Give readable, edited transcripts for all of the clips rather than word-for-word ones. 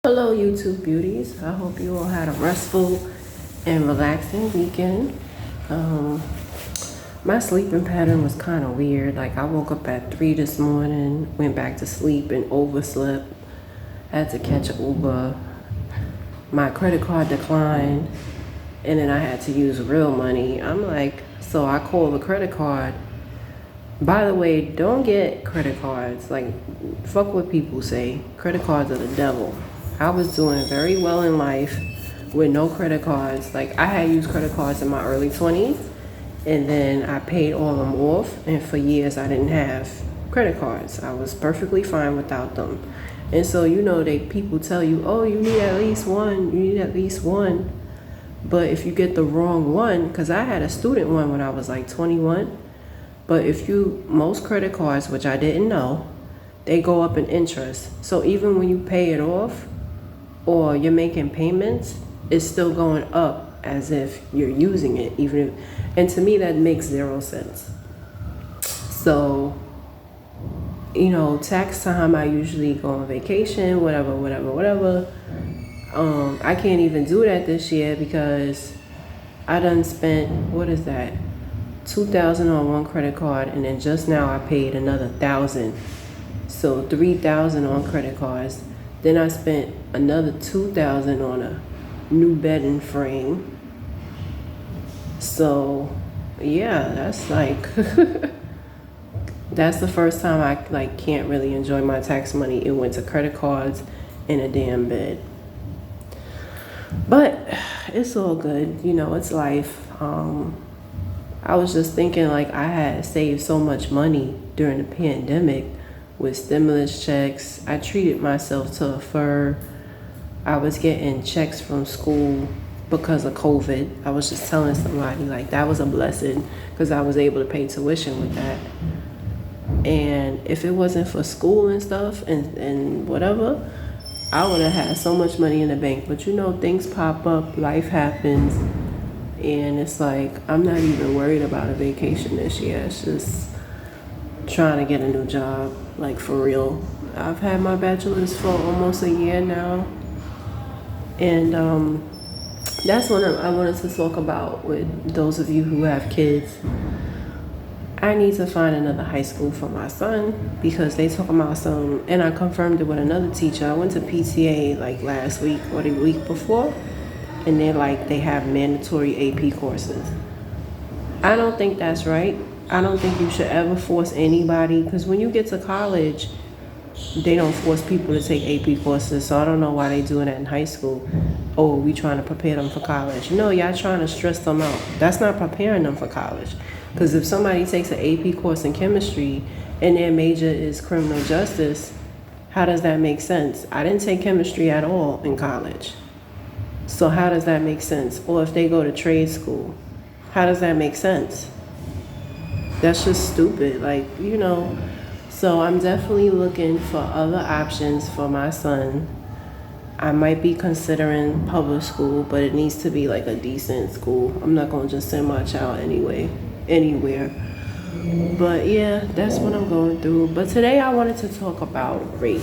Hello, YouTube beauties. I hope you all had a restful and relaxing weekend. Um, my sleeping pattern was kind of weird. Like, I woke up at 3 this morning, went back to sleep, and overslept. Had to catch an Uber. My credit card declined, and then I had to use real money. I'm like, so I called the credit card. By the way, don't get credit cards. Like, fuck what people say. Credit cards are the devil. I was doing very well in life with no credit cards. Like, I had used credit cards in my early 20s, and then I paid all of them off, and for years I didn't have credit cards. I was perfectly fine without them. And so, people tell you, oh, you need at least one. But if you get the wrong one, because I had a student one when I was like 21, but most credit cards, which I didn't know, they go up in interest. So even when you pay it off or you're making payments, it's still going up as if you're using it. And to me, that makes zero sense. So, tax time, I usually go on vacation, whatever. I can't even do that this year because I done spent, what is that? $2,000 on one credit card, and then just now I paid another $1,000, so $3,000 on credit cards. Then I spent another $2,000 on a new bedding frame. So yeah, that's like that's the first time I can't really enjoy my tax money. It went to credit cards and a damn bed. But it's all good, it's life. I was just thinking, like, I had saved so much money during the pandemic with stimulus checks. I treated myself to a fur. I was getting checks from school because of COVID. I was just telling somebody, like, that was a blessing because I was able to pay tuition with that. And if it wasn't for school and stuff and whatever, I would have had so much money in the bank. But things pop up, life happens. And it's like, I'm not even worried about a vacation this year. It's just trying to get a new job, like, for real. I've had my bachelor's for almost a year now. And that's what I wanted to talk about with those of you who have kids. I need to find another high school for my son because they talking about some, and I confirmed it with another teacher. I went to PTA like last week or the week before. And they have mandatory AP courses. I don't think that's right. I don't think you should ever force anybody, because when you get to college, they don't force people to take AP courses. So I don't know why they doing that in high school. Oh, we trying to prepare them for college. No, y'all trying to stress them out. That's not preparing them for college. Because if somebody takes an AP course in chemistry and their major is criminal justice, how does that make sense? I didn't take chemistry at all in college. So how does that make sense? Or if they go to trade school, how does that make sense? That's just stupid, So I'm definitely looking for other options for my son. I might be considering public school, but it needs to be like a decent school. I'm not going to just send my child anywhere. But yeah, that's what I'm going through. But today I wanted to talk about rape.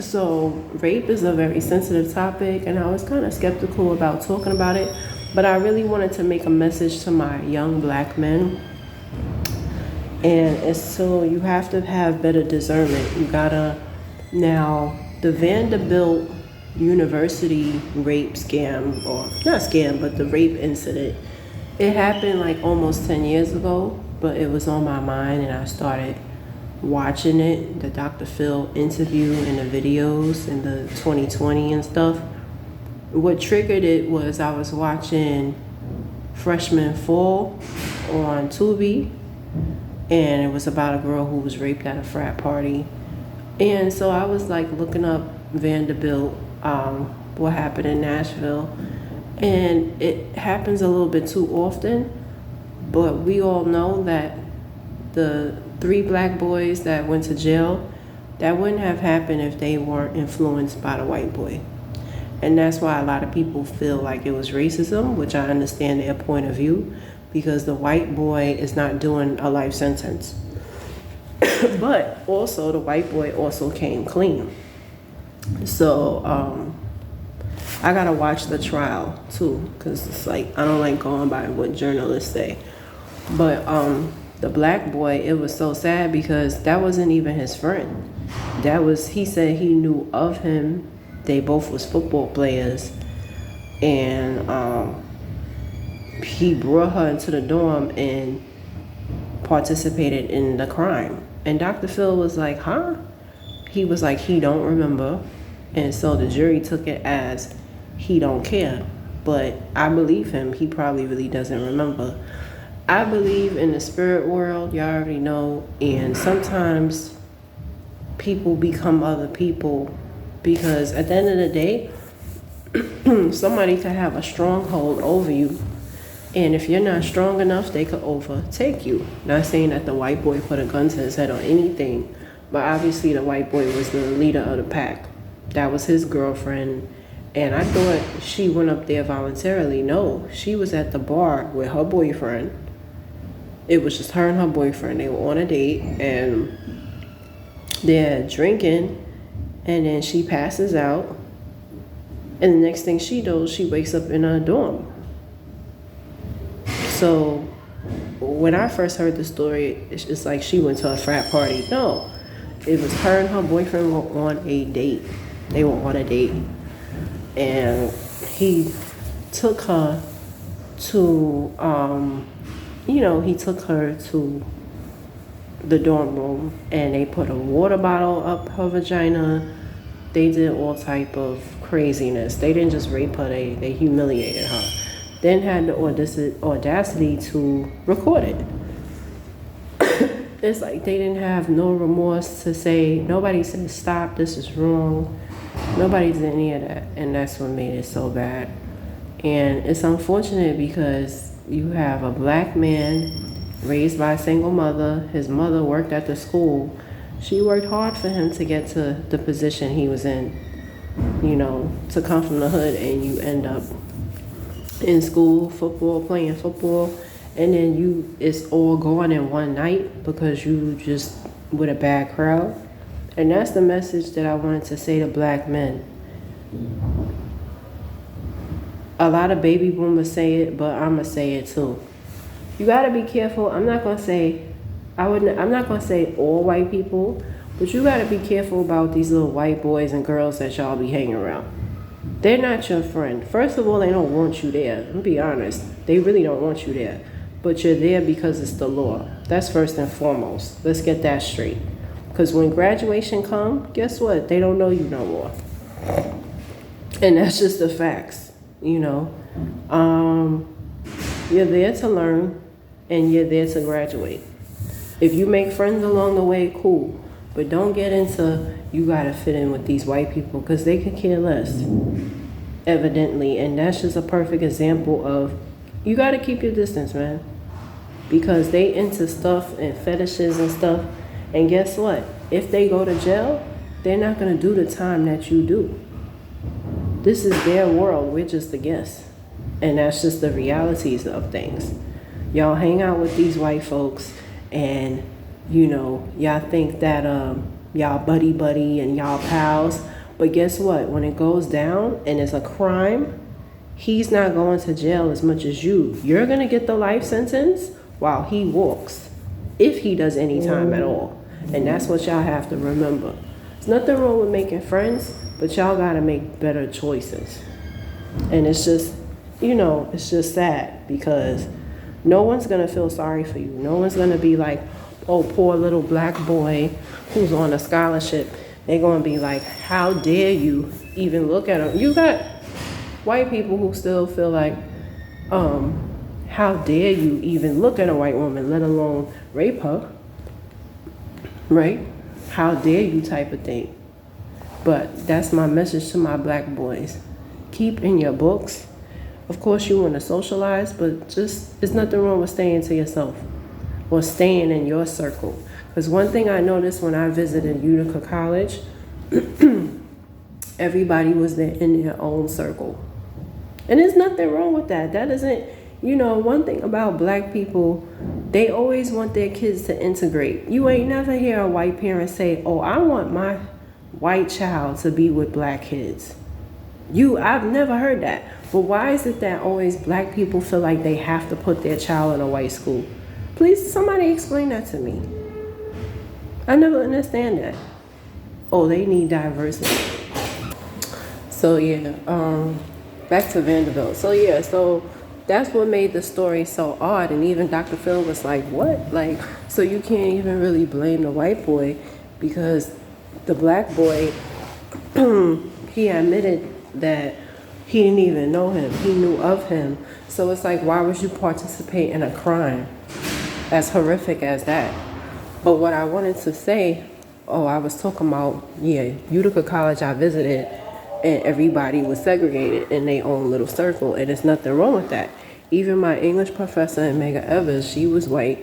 So rape is a very sensitive topic, and I was kind of skeptical about talking about it, but I really wanted to make a message to my young black men. And it's so you have to have better discernment. You gotta, now the Vanderbilt University rape scam, or not scam, but the rape incident, it happened like almost 10 years ago, but it was on my mind and I started watching it, the Dr. Phil interview and the videos in the 2020 and stuff. What triggered it was I was watching Freshman Fall on Tubi, and it was about a girl who was raped at a frat party. And so I was like looking up Vanderbilt, what happened in Nashville, and it happens a little bit too often, but we all know that the 3 black boys that went to jail, that wouldn't have happened if they weren't influenced by the white boy. And that's why a lot of people feel like it was racism, which I understand their point of view, because the white boy is not doing a life sentence. But also the white boy also came clean. So I gotta watch the trial too, because it's like I don't like going by what journalists say. But the black boy, it was so sad because that wasn't even his friend. He said he knew of him. They both was football players, and he brought her into the dorm and participated in the crime. And Dr. Phil was like, huh? He was like, he don't remember. And so the jury took it as he don't care. But I believe him. He probably really doesn't remember. I believe in the spirit world, y'all already know. And sometimes people become other people because at the end of the day, somebody could have a stronghold over you. And if you're not strong enough, they could overtake you. Not saying that the white boy put a gun to his head or anything, but obviously the white boy was the leader of the pack. That was his girlfriend. And I thought she went up there voluntarily. No, she was at the bar with her boyfriend. It was just her and her boyfriend. They were on a date and they're drinking, and then she passes out. And the next thing she knows, she wakes up in a dorm. So when I first heard the story, it's like she went to a frat party. No, it was her and her boyfriend were on a date. They were on a date. And he took her to, he took her to the dorm room and they put a water bottle up her vagina. They did all type of craziness. They didn't just rape her, they humiliated her. Then had the audacity to record it. It's like they didn't have no remorse to say, nobody said stop, this is wrong. Nobody did any of that, and that's what made it so bad. And it's unfortunate because you have a black man raised by a single mother. His mother worked at the school. She worked hard for him to get to the position he was in, to come from the hood, and you end up in school, playing football, and then it's all gone in one night because you just with a bad crowd. And that's the message that I wanted to say to black men. A lot of baby boomers say it, but I'm gonna say it too. You gotta be careful. I'm not gonna say all white people, but you gotta be careful about these little white boys and girls that y'all be hanging around. They're not your friend. First of all, they don't want you there. Let me be honest. They really don't want you there. But you're there because it's the law. That's first and foremost. Let's get that straight. Because when graduation comes, guess what? They don't know you no more. And that's just the facts, You're there to learn and you're there to graduate. If you make friends along the way, cool. But don't get into you gotta fit in with these white people because they could care less, evidently. And that's just a perfect example of you gotta keep your distance, man. Because they into stuff and fetishes and stuff. And guess what? If they go to jail, they're not gonna do the time that you do. This is their world. We're just the guests. And that's just the realities of things. Y'all hang out with these white folks and y'all think that y'all buddy and y'all pals, but guess what? When it goes down and it's a crime, he's not going to jail as much as you. You're gonna get the life sentence while he walks, if he does any time at all. And that's what y'all have to remember. There's nothing wrong with making friends, but y'all gotta make better choices. And it's just, it's just sad because no one's gonna feel sorry for you. No one's gonna be like, oh, poor little black boy who's on a scholarship. They're going to be like, how dare you even look at him? You got white people who still feel like, how dare you even look at a white woman, let alone rape her, right? How dare you type of thing. But that's my message to my black boys. Keep in your books. Of course, you want to socialize, but there's nothing wrong with staying to yourself. Or staying in your circle. Because one thing I noticed when I visited Utica College, everybody was there in their own circle. And there's nothing wrong with that. That isn't, one thing about black people, they always want their kids to integrate. You ain't never hear a white parent say, oh, I want white child to be with black kids. I've never heard that. But why is it that always black people feel like they have to put their child in a white school? Please, somebody explain that to me. I never understand that. Oh, they need diversity. So yeah, back to Vanderbilt. So yeah, so that's what made the story so odd. And even Dr. Phil was like, what? Like, so you can't even really blame the white boy because the black boy, he admitted that he didn't even know him. He knew of him. So it's like, why would you participate in a crime as horrific as that? But what I wanted to say, I was talking about, Utica College I visited, and everybody was segregated in their own little circle, and there's nothing wrong with that. Even my English professor in Mega Evers, she was white,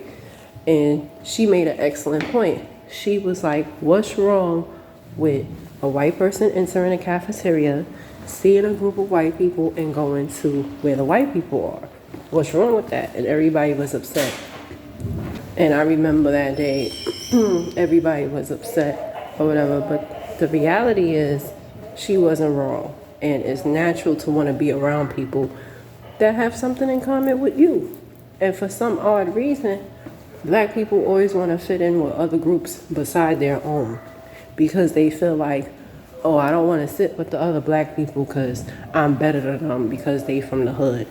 and she made an excellent point. She was like, what's wrong with a white person entering a cafeteria, seeing a group of white people, and going to where the white people are? What's wrong with that? And everybody was upset. And I remember that day, everybody was upset or whatever, but the reality is she wasn't wrong. And it's natural to want to be around people that have something in common with you. And for some odd reason, black people always want to fit in with other groups beside their own because they feel like, oh, I don't want to sit with the other black people because I'm better than them because they from the hood.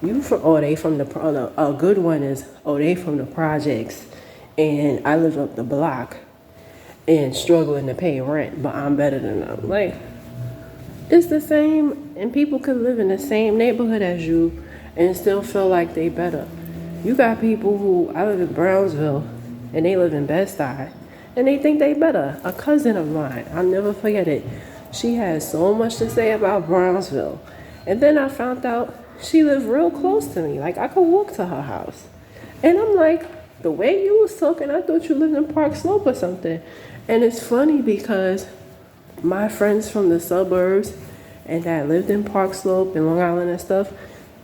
They from the, a good one is, they from the projects and I live up the block and struggling to pay rent, but I'm better than them. Like, it's the same, and people can live in the same neighborhood as you and still feel like they better. You got people who, I live in Brownsville and they live in Bed-Stuy and they think they better. A cousin of mine, I'll never forget it. She had so much to say about Brownsville. And then I found out she lived real close to me. Like, I could walk to her house. And I'm like, the way you was talking, I thought you lived in Park Slope or something. And it's funny because my friends from the suburbs and that lived in Park Slope and Long Island and stuff,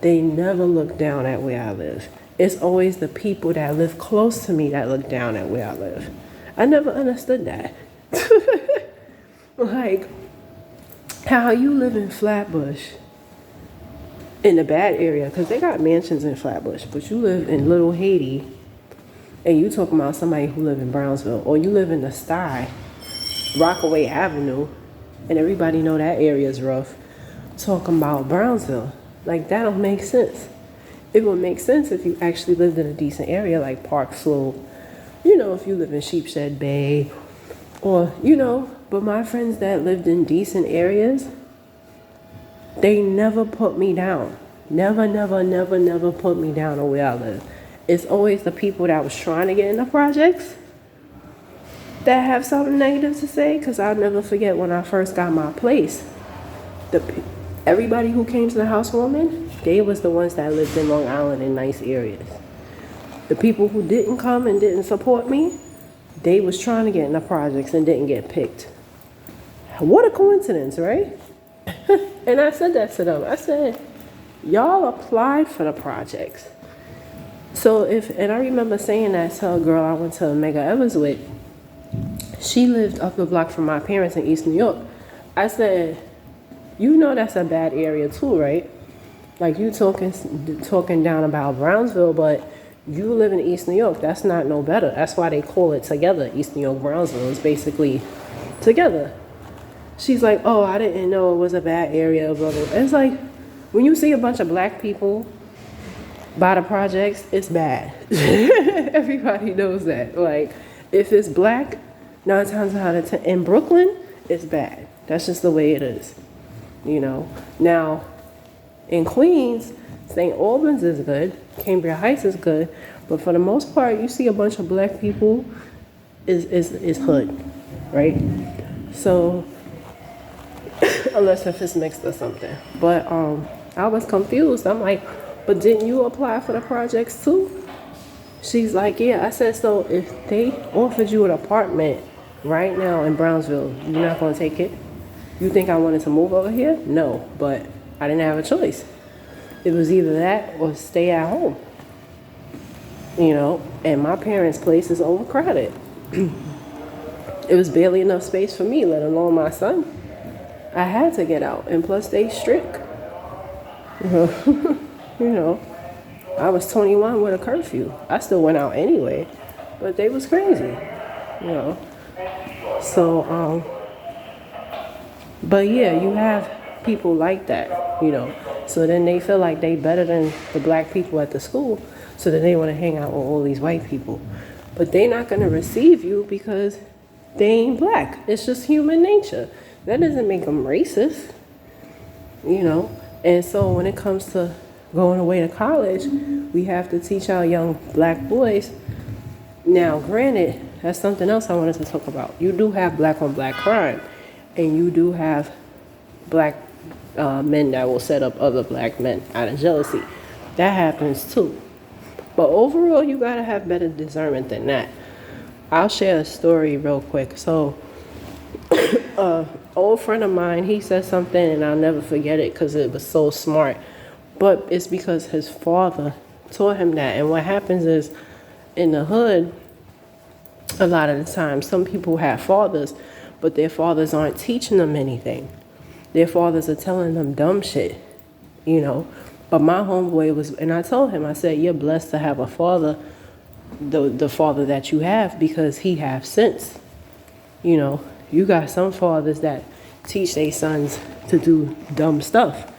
they never look down at where I live. It's always the people that live close to me that look down at where I live. I never understood that. Like, how you live in Flatbush, in the bad area, because they got mansions in Flatbush, but you live in Little Haiti, and you talking about somebody who live in Brownsville, or you live in the Sty, Rockaway Avenue, and everybody know that area is rough, talking about Brownsville. Like, that don't make sense. It would make sense if you actually lived in a decent area like Park Slope, if you live in Sheepshead Bay, or, but my friends that lived in decent areas, they never put me down. Never, never, never, never put me down on where I live. It's always the people that was trying to get in the projects that have something negative to say, because I'll never forget when I first got my place. Everybody who came to the housewarming, they was the ones that lived in Long Island in nice areas. The people who didn't come and didn't support me, they was trying to get in the projects and didn't get picked. What a coincidence, right? And I said that to them. I said, y'all applied for the projects. And I remember saying that to a girl I went to Mega Evers with. She lived up the block from my parents in East New York. I said, that's a bad area too, right? Like, you talking down about Brownsville, but you live in East New York. That's not no better. That's why they call it together. East New York, Brownsville is basically together. She's like, oh, I didn't know it was a bad area, blah, blah. And it's like, when you see a bunch of black people by the projects, it's bad. Everybody knows that. Like, if it's black, 9 times out of 10, in Brooklyn, it's bad. That's just the way it is. Now, in Queens, St. Albans is good, Cambria Heights is good, but for the most part, you see a bunch of black people is hood, right? So, unless if it's mixed or something. But I was confused. I'm like, but didn't you apply for the projects too? She's like, yeah. I said, so if they offered you an apartment right now in Brownsville, you're not going to take it? You think I wanted to move over here? No, but I didn't have a choice. It was either that or stay at home. And my parents' place is overcrowded. It was barely enough space for me, let alone my son. I had to get out, and plus they strict. You know, you know, I was 21 with a curfew. I still went out anyway, but they was crazy. You know, so but yeah, you have people like that. You know, so then they feel like they better than the black people at the school, so then they want to hang out with all these white people, but they not gonna receive you because they ain't black. It's just human nature. That doesn't make them racist. You know. And so when it comes to going away to college, we have to teach our young black boys. Now, granted, that's something else I wanted to talk about. You do have black on black crime, and you do have black men that will set up other black men out of jealousy. That happens too. But overall, you gotta have better discernment than that. I'll share a story real quick. So, old friend of mine, he said something and I'll never forget it because it was so smart. But it's because his father taught him that. And what happens is, in the hood, a lot of the time, some people have fathers, but their fathers aren't teaching them anything. Their fathers are telling them dumb shit, you know. But my homeboy was, and I told him, I said, you're blessed to have a father, the father that you have, because he have sense, you know. You got some fathers that teach their sons to do dumb stuff.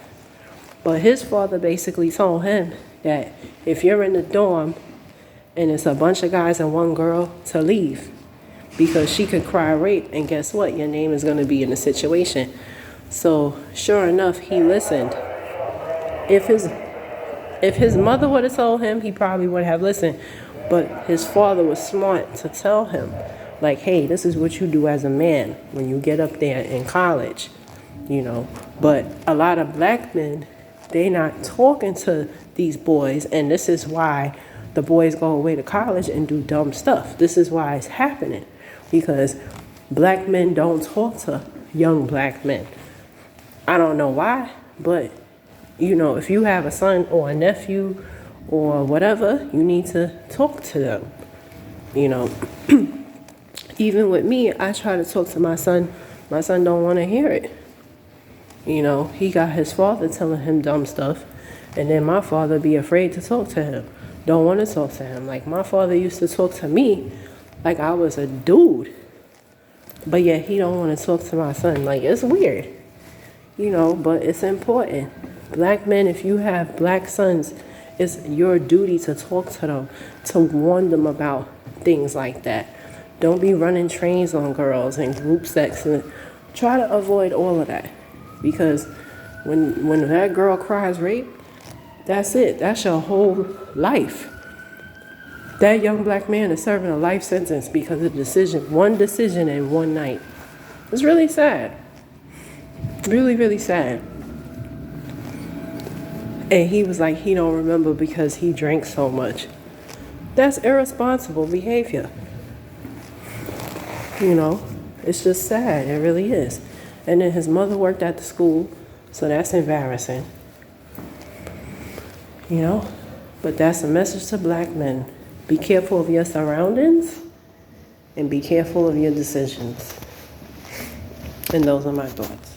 But his father basically told him that if you're in the dorm and it's a bunch of guys and one girl, to leave. Because she could cry rape, and guess what? Your name is going to be in the situation. So sure enough, he listened. If his mother would have told him, he probably would have listened. But his father was smart to tell him, like, hey, this is what you do as a man when you get up there in college, you know. But a lot of black men, they not talking to these boys, and this is why the boys go away to college and do dumb stuff. This is why it's happening, because black men don't talk to young black men. I don't know why, but, you know, if you have a son or a nephew or whatever, you need to talk to them, you know. Even with me, I try to talk to my son. My son don't want to hear it. You know, he got his father telling him dumb stuff, and then my father be afraid to talk to him. Don't want to talk to him. Like, my father used to talk to me like I was a dude. But yet he don't want to talk to my son. Like, it's weird. You know, but it's important. Black men, if you have black sons, it's your duty to talk to them, to warn them about things like that. Don't be running trains on girls and group sex, and try to avoid all of that. Because when that girl cries rape, that's it. That's your whole life. That young black man is serving a life sentence because of one decision in one night. It's really sad. Really, really sad. And he was like, he don't remember because he drank so much. That's irresponsible behavior. You know, it's just sad. It really is. And then his mother worked at the school, so that's embarrassing. You know, but that's a message to black men. Be careful of your surroundings and be careful of your decisions. And those are my thoughts.